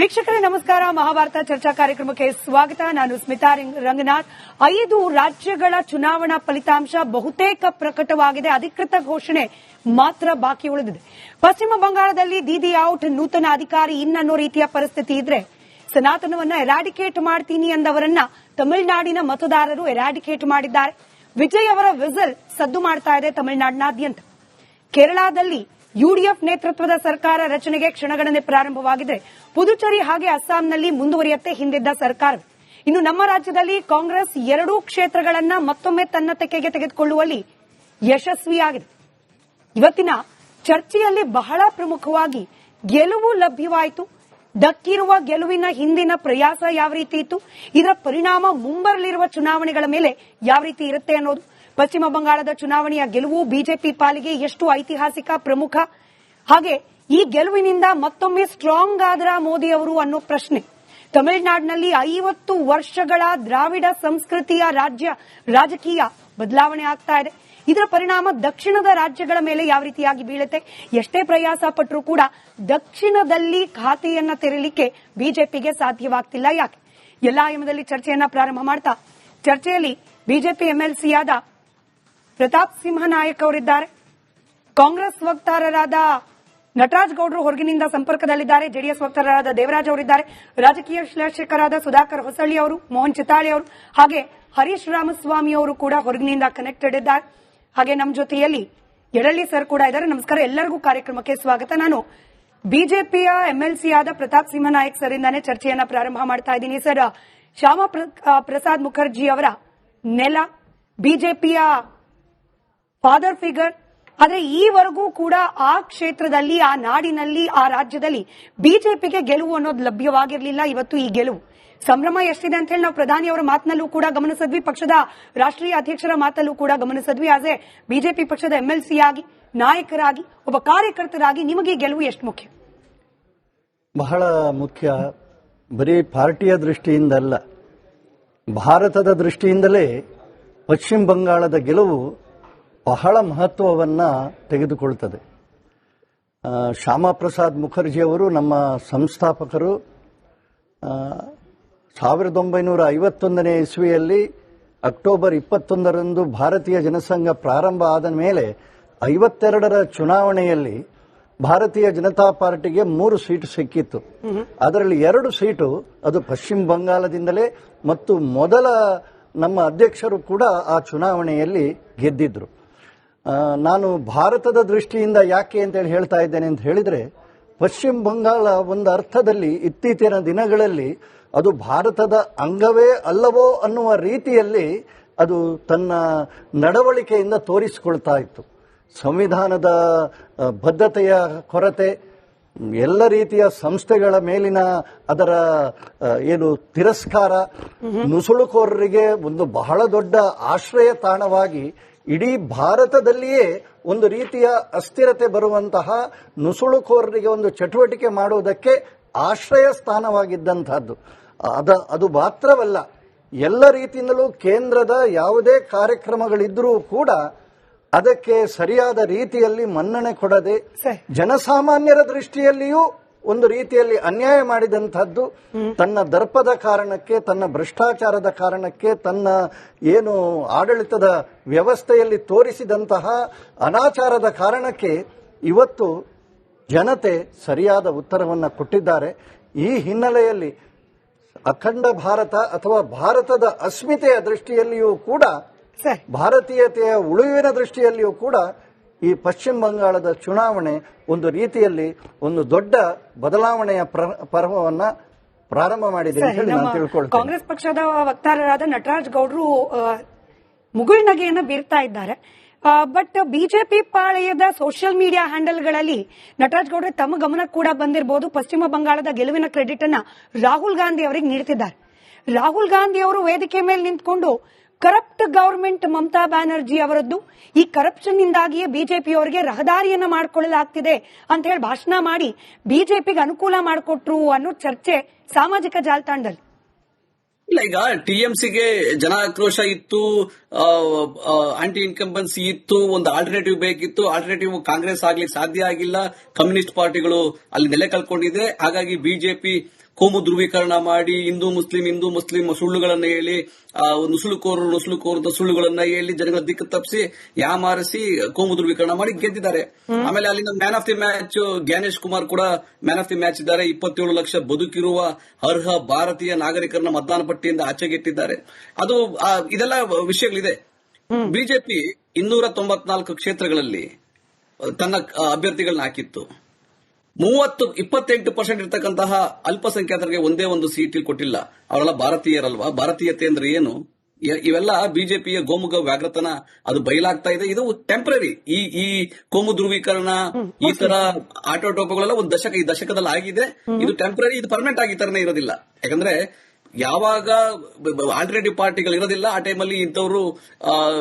ವೀಕ್ಷಕರೇ ನಮಸ್ಕಾರ. ಮಹಾಭಾರತ ಚರ್ಚಾ ಕಾರ್ಯಕ್ರಮಕ್ಕೆ ಸ್ವಾಗತ. ನಾನು ಸ್ಮಿತಾ ರಂಗನಾಥ್. 5 ರಾಜ್ಯಗಳ ಚುನಾವಣಾ ಫಲಿತಾಂಶ ಬಹುತೇಕ ಪ್ರಕಟವಾಗಿದೆ. ಅಧಿಕೃತ ಘೋಷಣೆ ಮಾತ್ರ ಬಾಕಿ ಉಳಿದಿದೆ. ಪಶ್ಚಿಮ ಬಂಗಾಳದಲ್ಲಿ ದೀದಿ ಔಟ್, ನೂತನ ಅಧಿಕಾರಿ ಇನ್ನನ್ನೋ ರೀತಿಯ ಪರಿಸ್ಥಿತಿ ಇದ್ರೆ, ಸನಾತನವನ್ನ ಎರಾಡಿಕೇಟ್ ಮಾಡ್ತೀನಿ ಅಂದವರನ್ನ ತಮಿಳುನಾಡಿನ ಮತದಾರರು ಎರಾಡಿಕೇಟ್ ಮಾಡಿದ್ದಾರೆ. ವಿಜಯ್ ಅವರ ವಿಸಲ್ ಸದ್ದು ಮಾಡ್ತಾ ಇದೆ ತಮಿಳುನಾಡಿನಾದ್ಯಂತ. ಕೇರಳದಲ್ಲಿ ಯುಡಿಎಫ್ ನೇತೃತ್ವದ ಸರ್ಕಾರ ರಚನೆಗೆ ಕ್ಷಣಗಣನೆ ಪ್ರಾರಂಭವಾಗಿದೆ. ಪುದುಚೇರಿ ಹಾಗೆ ಅಸ್ಸಾಂನಲ್ಲಿ ಮುಂದುವರಿಯುತ್ತೆ ಹಿಂದಿದ್ದ ಸರ್ಕಾರ. ಇನ್ನು ನಮ್ಮ ರಾಜ್ಯದಲ್ಲಿ ಕಾಂಗ್ರೆಸ್ 2 ಕ್ಷೇತ್ರಗಳನ್ನ ಮತ್ತೊಮ್ಮೆ ತನ್ನ ತೆಕ್ಕೆಗೆ ತೆಗೆದುಕೊಳ್ಳುವಲ್ಲಿ ಯಶಸ್ವಿಯಾಗಿದೆ. ಇವತ್ತಿನ ಚರ್ಚೆಯಲ್ಲಿ ಬಹಳ ಪ್ರಮುಖವಾಗಿ ಗೆಲುವು ಲಭ್ಯವಾಯಿತು. ದಕ್ಕಿರುವ ಗೆಲುವಿನ ಹಿಂದಿನ ಪ್ರಯಾಸ ಯಾವ ರೀತಿ ಇತ್ತು, ಇದರ ಪರಿಣಾಮ ಮುಂಬರಲಿರುವ ಚುನಾವಣೆಗಳ ಮೇಲೆ ಯಾವ ರೀತಿ ಇರುತ್ತೆ ಅನ್ನೋದು, ಪಶ್ಚಿಮ ಬಂಗಾಳದ ಚುನಾವಣೆಯ ಗೆಲುವು ಬಿಜೆಪಿ ಪಾಲಿಗೆ ಎಷ್ಟು ಐತಿಹಾಸಿಕ ಪ್ರಮುಖ, ಹಾಗೆ ಈ ಗೆಲುವಿನಿಂದ ಮತ್ತೊಮ್ಮೆ ಸ್ಟ್ರಾಂಗ್ ಆದ್ರ ಮೋದಿ ಅವರು ಅನ್ನೋ ಪ್ರಶ್ನೆ. ತಮಿಳುನಾಡಿನಲ್ಲಿ 50 ವರ್ಷಗಳ ದ್ರಾವಿಡ ಸಂಸ್ಕೃತಿಯ ರಾಜಕೀಯ ಬದಲಾವಣೆ ಆಗ್ತಾ ಇದೆ. ಇದರ ಪರಿಣಾಮ ದಕ್ಷಿಣದ ರಾಜ್ಯಗಳ ಮೇಲೆ ಯಾವ ರೀತಿಯಾಗಿ ಬೀಳುತ್ತೆ, ಎಷ್ಟೇ ಪ್ರಯಾಸ ಪಟ್ಟರೂ ಕೂಡ ದಕ್ಷಿಣದಲ್ಲಿ ಖಾತೆಯನ್ನ ತೆರಲಿಕ್ಕೆ ಬಿಜೆಪಿಗೆ ಸಾಧ್ಯವಾಗ್ತಿಲ್ಲ. ಯಾಕೆ? ಎಲ್ಲಾ ಆಯಾಮದಲ್ಲಿ ಚರ್ಚೆಯನ್ನ ಪ್ರಾರಂಭ ಮಾಡ್ತಾ, ಚರ್ಚೆಯಲ್ಲಿ ಬಿಜೆಪಿ ಎಂಎಲ್ಸಿಯಾದ ಪ್ರತಾಪ್ ಸಿಂಹ ನಾಯಕ್ ಅವರಿದ್ದಾರೆ. ಕಾಂಗ್ರೆಸ್ ವಕ್ತಾರರಾದ ನಟರಾಜ್ ಗೌಡ್ರು ಹೊರಗಿನಿಂದ ಸಂಪರ್ಕದಲ್ಲಿದ್ದಾರೆ. ಜೆಡಿಎಸ್ ವಕ್ತಾರರಾದ ದೇವರಾಜ್ ಅವರಿದ್ದಾರೆ. ರಾಜಕೀಯ ವಿಶ್ಲೇಷಕರಾದ ಸುಧಾಕರ್ ಹೊಸಳ್ಳಿ ಅವರು, ಮೋಹನ್ ಚಿತ್ತಾಳಿ ಅವರು, ಹಾಗೆ ಹರೀಶ್ ರಾಮಸ್ವಾಮಿ ಅವರು ಕೂಡ ಹೊರಗಿನಿಂದ ಕನೆಕ್ಟೆಡ್ ಇದ್ದಾರೆ. ಹಾಗೆ ನಮ್ಮ ಜೊತೆಯಲ್ಲಿ ಯಡಳ್ಳಿ ಸರ್ ಕೂಡ ಇದ್ದಾರೆ. ನಮಸ್ಕಾರ, ಎಲ್ಲರಿಗೂ ಕಾರ್ಯಕ್ರಮಕ್ಕೆ ಸ್ವಾಗತ. ನಾನು ಬಿಜೆಪಿಯ ಎಂಎಲ್ಸಿ ಆದ ಪ್ರತಾಪ್ ಸಿಂಹ ನಾಯಕ್ ಸರ್ ಇಂದಾನೆ ಚರ್ಚೆಯನ್ನ ಪ್ರಾರಂಭ ಮಾಡ್ತಾ ಇದ್ದೀನಿ. ಸರ್, ಶ್ಯಾಮಾ ಪ್ರಸಾದ್ ಮುಖರ್ಜಿ ಅವರ ನೆಲ, ಬಿಜೆಪಿಯ ಫಾದರ್ ಫಿಗರ್, ಆದ್ರೆ ಈವರೆಗೂ ಕೂಡ ಆ ಕ್ಷೇತ್ರದಲ್ಲಿ, ಆ ನಾಡಿನಲ್ಲಿ, ಆ ರಾಜ್ಯದಲ್ಲಿ ಬಿಜೆಪಿಗೆ ಗೆಲುವು ಅನ್ನೋದು ಲಭ್ಯವಾಗಿರಲಿಲ್ಲ. ಇವತ್ತು ಈ ಗೆಲುವು ಸಂಭ್ರಮ ಎಷ್ಟಿದೆ ಅಂತ ಹೇಳಿ ನಾವು ಪ್ರಧಾನಿಯವರ ಮಾತಿನಲ್ಲೂ ಕೂಡ ಗಮನಿಸಿದ್ವಿ, ಪಕ್ಷದ ರಾಷ್ಟ್ರೀಯ ಅಧ್ಯಕ್ಷರ ಮಾತಲ್ಲೂ ಕೂಡ ಗಮನಿಸಿದ್ವಿ. ಆದ್ರೆ ಬಿಜೆಪಿ ಪಕ್ಷದ ಎಂಎಲ್ಸಿ ಆಗಿ, ನಾಯಕರಾಗಿ, ಒಬ್ಬ ಕಾರ್ಯಕರ್ತರಾಗಿ ನಿಮಗೆ ಗೆಲುವು ಎಷ್ಟು ಮುಖ್ಯ? ಬಹಳ ಮುಖ್ಯ. ಬರೀ ಪಾರ್ಟಿಯ ದೃಷ್ಟಿಯಿಂದಲ್ಲ, ಭಾರತದ ದೃಷ್ಟಿಯಿಂದಲೇ ಪಶ್ಚಿಮ ಬಂಗಾಳದ ಗೆಲುವು ಬಹಳ ಮಹತ್ವವನ್ನ ತೆಗೆದುಕೊಳ್ತದೆ. ಶ್ಯಾಮಾ ಪ್ರಸಾದ್ ಮುಖರ್ಜಿ ಅವರು ನಮ್ಮ ಸಂಸ್ಥಾಪಕರು. 1951ನೇ ಇಸ್ವಿಯಲ್ಲಿ ಅಕ್ಟೋಬರ್ 21ರಂದು ಭಾರತೀಯ ಜನಸಂಘ ಪ್ರಾರಂಭ ಆದ ಮೇಲೆ 52ರ ಚುನಾವಣೆಯಲ್ಲಿ ಭಾರತೀಯ ಜನತಾ ಪಾರ್ಟಿಗೆ 3 ಸೀಟು ಸಿಕ್ಕಿತ್ತು. ಅದರಲ್ಲಿ 2 ಸೀಟು ಅದು ಪಶ್ಚಿಮ ಬಂಗಾಳದಿಂದಲೇ, ಮತ್ತು ಮೊದಲ ನಮ್ಮ ಅಧ್ಯಕ್ಷರು ಕೂಡ ಆ ಚುನಾವಣೆಯಲ್ಲಿ ಗೆದ್ದಿದ್ರು. ನಾನು ಭಾರತದ ದೃಷ್ಟಿಯಿಂದ ಯಾಕೆ ಅಂತೇಳಿ ಹೇಳ್ತಾ ಇದ್ದೇನೆ ಅಂತ ಹೇಳಿದ್ರೆ, ಪಶ್ಚಿಮ ಬಂಗಾಳ ಒಂದು ಅರ್ಥದಲ್ಲಿ ಇತ್ತೀಚಿನ ದಿನಗಳಲ್ಲಿ ಅದು ಭಾರತದ ಅಂಗವೇ ಅಲ್ಲವೋ ಅನ್ನುವ ರೀತಿಯಲ್ಲಿ ಅದು ತನ್ನ ನಡವಳಿಕೆಯಿಂದ ತೋರಿಸಿಕೊಳ್ತಾ ಇತ್ತು. ಸಂವಿಧಾನದ ಬದ್ಧತೆಯ ಕೊರತೆ, ಎಲ್ಲ ರೀತಿಯ ಸಂಸ್ಥೆಗಳ ಮೇಲಿನ ಅದರ ಏನು ತಿರಸ್ಕಾರ, ನುಸುಳುಕೋರರಿಗೆ ಒಂದು ಬಹಳ ದೊಡ್ಡ ಆಶ್ರಯ ತಾಣವಾಗಿ ಇಡೀ ಭಾರತದಲ್ಲಿಯೇ ಒಂದು ರೀತಿಯ ಅಸ್ಥಿರತೆ ಬರುವಂತಹ, ನುಸುಳುಕೋರರಿಗೆ ಒಂದು ಚಟುವಟಿಕೆ ಮಾಡುವುದಕ್ಕೆ ಆಶ್ರಯ ಸ್ಥಾನವಾಗಿದ್ದಂತಹದ್ದು. ಅದು ಮಾತ್ರವಲ್ಲ, ಎಲ್ಲ ರೀತಿಯಿಂದಲೂ ಕೇಂದ್ರದ ಯಾವುದೇ ಕಾರ್ಯಕ್ರಮಗಳಿದ್ರೂ ಕೂಡ ಅದಕ್ಕೆ ಸರಿಯಾದ ರೀತಿಯಲ್ಲಿ ಮನ್ನಣೆ ಕೊಡದೆ, ಜನಸಾಮಾನ್ಯರ ದೃಷ್ಟಿಯಲ್ಲಿಯೂ ಒಂದು ರೀತಿಯಲ್ಲಿ ಅನ್ಯಾಯ ಮಾಡಿದಂತಹದ್ದು. ತನ್ನ ದರ್ಪದ ಕಾರಣಕ್ಕೆ, ತನ್ನ ಭ್ರಷ್ಟಾಚಾರದ ಕಾರಣಕ್ಕೆ, ತನ್ನ ಏನು ಆಡಳಿತದ ವ್ಯವಸ್ಥೆಯಲ್ಲಿ ತೋರಿಸಿದಂತಹ ಅನಾಚಾರದ ಕಾರಣಕ್ಕೆ ಇವತ್ತು ಜನತೆ ಸರಿಯಾದ ಉತ್ತರವನ್ನು ಕೊಟ್ಟಿದ್ದಾರೆ. ಈ ಹಿನ್ನೆಲೆಯಲ್ಲಿ ಅಖಂಡ ಭಾರತ ಅಥವಾ ಭಾರತದ ಅಸ್ಮಿತೆಯ ದೃಷ್ಟಿಯಲ್ಲಿಯೂ ಕೂಡ, ಭಾರತೀಯತೆಯ ಉಳಿವಿನ ದೃಷ್ಟಿಯಲ್ಲಿಯೂ ಕೂಡ ಈ ಪಶ್ಚಿಮ ಬಂಗಾಳದ ಚುನಾವಣೆ ಒಂದು ರೀತಿಯಲ್ಲಿ ಒಂದು ದೊಡ್ಡ ಬದಲಾವಣೆಯ ಪರ್ವವನ್ನ ಪ್ರಾರಂಭ ಮಾಡಿದೆ ಅಂತ ಹೇಳಿ ನಾನು ತಿಳ್ಕೊಳ್ತೇನೆ. ಕಾಂಗ್ರೆಸ್ ಪಕ್ಷದ ವಕ್ತಾರರಾದ ನಟರಾಜ್ ಗೌಡ್ರು ಮುಗುಳ್ನಗೆಯನ್ನ ಬೀರ್ತಾ ಇದ್ದಾರೆ. ಬಟ್ ಬಿಜೆಪಿ ಪಾಳೆಯದ ಸೋಷಿಯಲ್ ಮೀಡಿಯಾ ಹ್ಯಾಂಡಲ್ಗಳಲ್ಲಿ ನಟರಾಜ್ ಗೌಡ್ರೆ ತಮ್ಮ ಗಮನಕ್ಕೆ ಕೂಡ ಬಂದಿರಬಹುದು, ಪಶ್ಚಿಮ ಬಂಗಾಳದ ಗೆಲುವಿನ ಕ್ರೆಡಿಟ್ ಅನ್ನ ರಾಹುಲ್ ಗಾಂಧಿ ಅವರಿಗೆ ನೀಡುತ್ತಿದ್ದಾರೆ. ರಾಹುಲ್ ಗಾಂಧಿ ಅವರು ವೇದಿಕೆ ಮೇಲೆ ನಿಂತ್ಕೊಂಡು ಕರಪ್ಟ್ ಗವರ್ಮೆಂಟ್ ಮಮತಾ ಬ್ಯಾನರ್ಜಿ ಅವರದ್ದು, ಈ ಕರಪ್ಷನ್ ನಿಂದಾಗಿಯೇ ಬಿಜೆಪಿಯವರಿಗೆ ರಹದಾರಿಯನ್ನ ಮಾಡಿಕೊಳ್ಳಲಾಗ್ತಿದೆ ಅಂತ ಹೇಳಿ ಭಾಷಣ ಮಾಡಿ ಬಿಜೆಪಿಗೆ ಅನುಕೂಲ ಮಾಡಿಕೊಟ್ರು ಅನ್ನೋ ಚರ್ಚೆ ಸಾಮಾಜಿಕ ಜಾಲತಾಣದಲ್ಲಿ. ಇಲ್ಲ, ಈಗ ಟಿಎಂಸಿಗೆ ಜನ ಆಕ್ರೋಶ ಇತ್ತು, ಆಂಟಿ ಇನ್ಕಂಬನ್ಸಿ ಇತ್ತು, ಒಂದು ಆಲ್ಟರ್ನೇಟಿವ್ ಬೇಕಿತ್ತು. ಆಲ್ಟರ್ನೇಟಿವ್ ಕಾಂಗ್ರೆಸ್ ಆಗ್ಲಿಕ್ಕೆ ಸಾಧ್ಯ ಆಗಿಲ್ಲ, ಕಮ್ಯುನಿಸ್ಟ್ ಪಾರ್ಟಿಗಳು ಅಲ್ಲಿ ನೆಲೆ ಕಳ್ಕೊಂಡಿದೆ. ಹಾಗಾಗಿ ಬಿಜೆಪಿ ಕೋಮು ಧ್ರುವೀಕರಣ ಮಾಡಿ ಹಿಂದೂ ಮುಸ್ಲಿಂ ಸುಳ್ಳುಗಳನ್ನ ಹೇಳಿ ನುಸುಳುಕೋರು ಸುಳ್ಳುಗಳನ್ನ ಹೇಳಿ ಜನಗಳ ದಿಕ್ಕು ತಪ್ಪಿಸಿ ಯಾಮಾರಿಸಿ ಕೋಮು ಧ್ರುವೀಕರಣ ಮಾಡಿ ಗೆದ್ದಿದ್ದಾರೆ. ಆಮೇಲೆ ಅಲ್ಲಿಂದ man of the match Gyanesh Kumar ಕೂಡ ಮ್ಯಾನ್ ಆಫ್ ದಿ ಮ್ಯಾಚ್ ಇದ್ದಾರೆ. 27 ಲಕ್ಷ ಬದುಕಿರುವ ಅರ್ಹ ಭಾರತೀಯ ನಾಗರಿಕರನ್ನ ಮತದಾನ ಪಟ್ಟಿಯಿಂದ ಆಚೆಗೆಟ್ಟಿದ್ದಾರೆ. ಅದು ಇದೆಲ್ಲ ವಿಷಯಗಳಿದೆ. ಬಿಜೆಪಿ 294 ಕ್ಷೇತ್ರಗಳಲ್ಲಿ ತನ್ನ ಅಭ್ಯರ್ಥಿಗಳನ್ನ ಹಾಕಿತ್ತು. 28% ಇರ್ತಕ್ಕಂತಹ ಅಲ್ಪಸಂಖ್ಯಾತರಿಗೆ ಒಂದೇ ಒಂದು ಸೀಟ್ ಕೊಟ್ಟಿಲ್ಲ. ಅವರೆಲ್ಲ ಭಾರತೀಯರಲ್ವಾ? ಭಾರತೀಯತೆ ಅಂದ್ರೆ ಏನು? ಇವೆಲ್ಲ ಬಿಜೆಪಿಯ ಗೋಮುಖ ವ್ಯಾಘ್ರತನ ಅದು ಬಯಲಾಗ್ತಾ ಇದೆ. ಇದು ಟೆಂಪರರಿ. ಈ ಕೋಮು ಧ್ರುವೀಕರಣ ಈ ತರ ಆಟೋಟೋಪಗಳೆಲ್ಲ ಈ ದಶಕದಲ್ಲಿ ಆಗಿದೆ. ಇದು ಟೆಂಪರರಿ, ಇದು ಪರ್ಮನೆಂಟ್ ಆಗಿ ತರನೇ ಇರೋದಿಲ್ಲ. ಯಾಕಂದ್ರೆ ಯಾವಾಗ ಆಲ್ಟರ್ನೇಟಿವ್ ಪಾರ್ಟಿಗಳು ಇರೋದಿಲ್ಲ ಆ ಟೈಮಲ್ಲಿ ಇಂಥವ್ರು,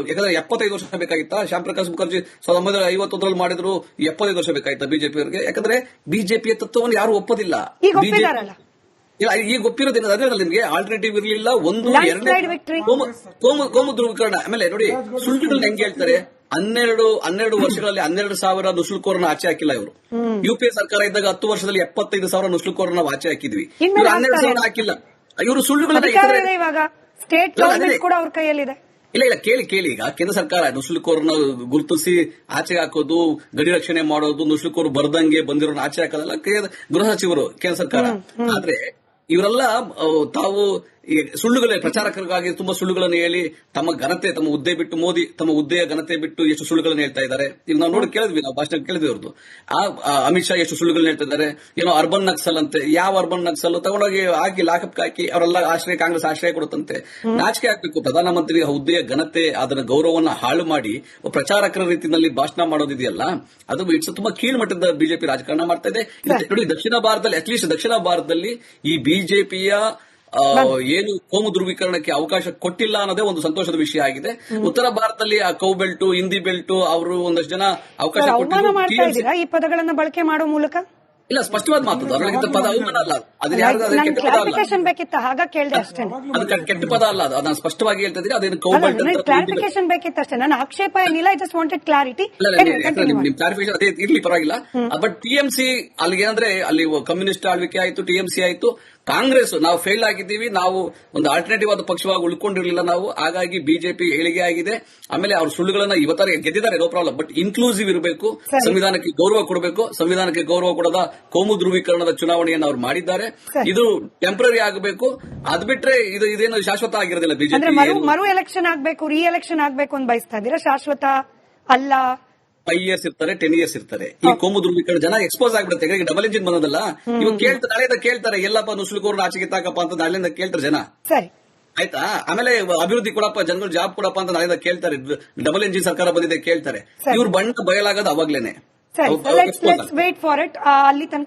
ಯಾಕಂದ್ರೆ 75 ವರ್ಷ ಬೇಕಾಗಿತ್ತಾ? ಶ್ಯಾಮ್ ಪ್ರಕಾಶ್ ಮುಖರ್ಜಿ 1951 ಮಾಡಿದ್ರು. 75 ವರ್ಷ ಬೇಕಾಗಿತ್ತಾ ಬಿಜೆಪಿಯವರಿಗೆ? ಯಾಕಂದ್ರೆ ಬಿಜೆಪಿಯ ತತ್ವವನ್ನು ಯಾರು ಒಪ್ಪೋದಿಲ್ಲ. ಈಗ ಒಪ್ಪಿರೋದೇನು ಅದೇ ನಿಮ್ಗೆ ಆಲ್ಟರ್ನೇಟಿವ್ ಇರಲಿಲ್ಲ. ಒಂದು ಎರಡನೇ ಕೋಮು ಧ್ರುವೀಕರಣ. ಆಮೇಲೆ ನೋಡಿ, ಸುಳ್ಳುಗಳನ್ನ ಹೆಂಗೆ ಹೇಳ್ತಾರೆ. 12 ವರ್ಷಗಳಲ್ಲಿ 12,000 ನುಸುಳುಕೋರನ್ನ ಆಚೆ ಹಾಕಿಲ್ಲ ಇವರು. ಯುಪಿಎ ಸರ್ಕಾರ ಇದ್ದಾಗ 10 ವರ್ಷದಲ್ಲಿ 75,000 ನುಸುಳುಕೋರನ್ನ ಆಚೆ ಹಾಕಿದ್ವಿ. 12,000 ಹಾಕಿಲ್ಲ. ಇವರು ಸುಳ್ಳುಗಳನ್ನ ಸ್ಟೇಟ್ ಗವರ್ಮೆಂಟ್ ಕೂಡ ಅವ್ರ ಕೈಯಲ್ಲಿದೆ. ಇಲ್ಲ ಕೇಳಿ ಈಗ ಕೇಂದ್ರ ಸರ್ಕಾರ ನುಸುಳುಕೋರನ್ನ ಗುರುತಿಸಿ ಆಚೆ ಹಾಕೋದು, ಗಡಿ ರಕ್ಷಣೆ ಮಾಡೋದು, ನುಸುಳುಕೋರು ಬರ್ದಂಗೆ ಬಂದಿರೋನ ಆಚೆ ಹಾಕೋದಲ್ಲ ಗೃಹ ಸಚಿವರು ಕೇಂದ್ರ ಸರ್ಕಾರ. ಆದ್ರೆ ಇವರೆಲ್ಲ ತಾವು ಸುಳ್ಳುಗಳೇ ಪ್ರಚಾರಕರಿಗಾಗಿ ತುಂಬಾ ಸುಳ್ಳುಗಳನ್ನು ಹೇಳಿ ತಮ್ಮ ಘನತೆ, ತಮ್ಮ ಹುದ್ದೆ ಬಿಟ್ಟು ಮೋದಿ ತಮ್ಮ ಹುದ್ದೆಯ ಘನತೆ ಬಿಟ್ಟು ಎಷ್ಟು ಸುಳ್ಳುಗಳನ್ನು ಹೇಳ್ತಾ ಇದ್ದಾರೆ. ಈಗ ನಾವು ನೋಡಿ ಕೇಳಿದ್ವಿ, ನಾವು ಭಾಷಣ ಕೇಳಿದ್ವಿ ಅವ್ರದ್ದು. ಅಮಿತ್ ಶಾ ಎಷ್ಟು ಸುಳ್ಳುಗಳನ್ನ ಹೇಳ್ತಾ ಇದ್ದಾರೆ. ಏನೋ ಅರ್ಬನ್ ನಕ್ಸಲ್ ಅಂತೆ. ಯಾವ ಅರ್ಬನ್ ನಕ್ಸಲ್ ತಗೊಂಡೋಗಿ ಹಾಕಿ ಲಾಕಪ್ ಹಾಕಿ ಅವರೆಲ್ಲ ಕಾಂಗ್ರೆಸ್ ಆಶ್ರಯ ಕೊಡುತ್ತಂತೆ. ನಾಚಿಕೆ ಆಗ್ಬೇಕು. ಪ್ರಧಾನಮಂತ್ರಿ ಹುದ್ದೆಯ ಘನತೆ, ಅದರ ಗೌರವವನ್ನು ಹಾಳು ಮಾಡಿ ಪ್ರಚಾರಕರ ರೀತಿಯಲ್ಲಿ ಭಾಷಣ ಮಾಡೋದಿದೆಯಲ್ಲ, ಅದು ಇಟ್ಸ್ ತುಂಬಾ ಕೀಳ್ಮಟ್ಟದ ಬಿಜೆಪಿ ರಾಜಕಾರಣ ಮಾಡ್ತಾ ಇದೆ. ನೋಡಿ, ದಕ್ಷಿಣ ಭಾರತದಲ್ಲಿ ಅಟ್ಲೀಸ್ಟ್ ದಕ್ಷಿಣ ಭಾರತದಲ್ಲಿ ಈ ಬಿಜೆಪಿಯ ಏನು ಕೋಮು ಧ್ರುವೀಕರಣಕ್ಕೆ ಅವಕಾಶ ಕೊಟ್ಟಿಲ್ಲ ಅನ್ನೋದೇ ಒಂದು ಸಂತೋಷದ ವಿಷಯ ಆಗಿದೆ. ಉತ್ತರ ಭಾರತದಲ್ಲಿ ಆ ಕೌ ಬೆಲ್ಟು, ಹಿಂದಿ ಬೆಲ್ಟು ಅವರು ಒಂದಷ್ಟು ಜನ ಅವಕಾಶ ಕೊಟ್ಟಿದ್ದಾರೆ. ಈ ಪದಗಳನ್ನು ಬಳಕೆ ಮಾಡುವ ಮೂಲಕ ಇಲ್ಲ, ಸ್ಪಷ್ಟವಾದ ಮಾತು. ಅದರೊಳಗಿಂತ ಪದ ಅವಮಾನ ಅಲ್ಲ. ಕ್ಲಾರಿಫಿಕೇಶನ್ ಬೇಕಿತ್ತ, ಹಾಗ ಕೇಳಿದೆ ಅಷ್ಟೇ. ಅದು ಕೆಟ್ಟ ಪದ ಅಲ್ಲ. ಅದು ಅದನ್ನ ಸ್ಪಷ್ಟವಾಗಿ ಹೇಳ್ತಾ ಇದ್ದೀರಿ. ಅದೇನು ಕೌ ಬೆಲ್ಟ್ ಕ್ಲಾರಿಫಿಕೇಶನ್ ಬೇಕಿತ್ತು ಅಷ್ಟೇ. ನನ್ನ ಆಕ್ಷೇಪ ಏನಿಲ್ಲ. I just wanted clarity. ನಿಮ್ ಕ್ಲಾರಿಫಿಕೇಶನ್ ಅದೇ ಇರ್ಲಿ, ಪರವಾಗಿಲ್ಲ. ಬಟ್ ಟಿಎಂಸಿ ಅಲ್ಲಿಗೆ ಏನಂದ್ರೆ ಅಲ್ಲಿ ಕಮ್ಯುನಿಸ್ಟ್ ಆಳ್ವಿಕೆ ಆಯ್ತು, ಟಿಎಂಸಿ ಆಯ್ತು. ಕಾಂಗ್ರೆಸ್ ನಾವು ಫೇಲ್ ಆಗಿದ್ದೀವಿ, ನಾವು ಒಂದು ಆಲ್ಟರ್ನೇಟಿವ್ ಆದ ಪಕ್ಷವಾಗಿ ಉಳ್ಕೊಂಡಿರಲಿಲ್ಲ ನಾವು, ಹಾಗಾಗಿ ಬಿಜೆಪಿ ಏಳಿಗೆ ಆಗಿದೆ. ಆಮೇಲೆ ಅವ್ರ ಸುಳ್ಳುಗಳನ್ನ ಇವತ್ತರ ಗೆದ್ದಿದ್ದಾರೆ, ನೋ ಪ್ರಾಬ್ಲಮ್. ಬಟ್ ಇನ್ಕ್ಲೂಸಿವ್ ಇರಬೇಕು, ಸಂವಿಧಾನಕ್ಕೆ ಗೌರವ ಕೊಡಬೇಕು. ಸಂವಿಧಾನಕ್ಕೆ ಗೌರವ ಕೊಡದ ಕೋಮು ಧ್ರುವೀಕರಣದ ಚುನಾವಣೆಯನ್ನು ಅವ್ರು ಮಾಡಿದ್ದಾರೆ. ಇದು ಟೆಂಪರರಿ ಆಗಬೇಕು. ಅದ್ ಬಿಟ್ರೆ ಇದೇನು ಶಾಶ್ವತ ಆಗಿರೋದಿಲ್ಲ. ಬಿಜೆಪಿ ಮರು ಎಲೆಕ್ಷನ್ ಆಗ್ಬೇಕು, ರೀ ಎಲೆಕ್ಷನ್ ಆಗ್ಬೇಕು ಅಂತ ಬಯಸ್ತಾ ಇದ್ದೀರಾ? ಶಾಶ್ವತ ಅಲ್ಲ. 5 years ಇರ್ತಾರೆ, 10 years ಇರ್ತಾರೆ. ಈ ಕೋಮು ಧ್ರುವೀಕರಣ ಜನ ಎಕ್ಸ್ಪೋಸ್ ಆಗ್ಬಿಡುತ್ತೆ. ಈಗ ಡಬಲ್ ಇಂಜಿನ್ ಬಂದದಲ್ಲ, ಇವಾಗ ನಾಳೆಯಿಂದ ಕೇಳ್ತಾರೆ ಎಲ್ಲಪ್ಪ ನುಸುಳುಕೋರ್ನ ಆಚೆಗೆ ತಾಕಪ್ಪ ಅಂತ ನಾಳೆಯಿಂದ ಕೇಳ್ತಾರೆ ಜನ. ಸರಿ, ಆಯ್ತಾ? ಆಮೇಲೆ ಅಭಿವೃದ್ಧಿ ಕೊಡಪ್ಪ, ಜನಗಳು ಜಾಬ್ ಕೊಡಪ್ಪ ಅಂತ ನಾಳೆಯಿಂದ ಕೇಳ್ತಾರೆ. ಡಬಲ್ ಇಂಜಿನ್ ಸರ್ಕಾರ ಬಂದಿದೆ ಕೇಳ್ತಾರೆ. ಇವ್ರು ಬಣ್ಣ ಬಯಲಾಗೋದು ಅವಾಗ್ಲೇನೆ. Wait for it. ಅಲ್ಲಿ ತನಕ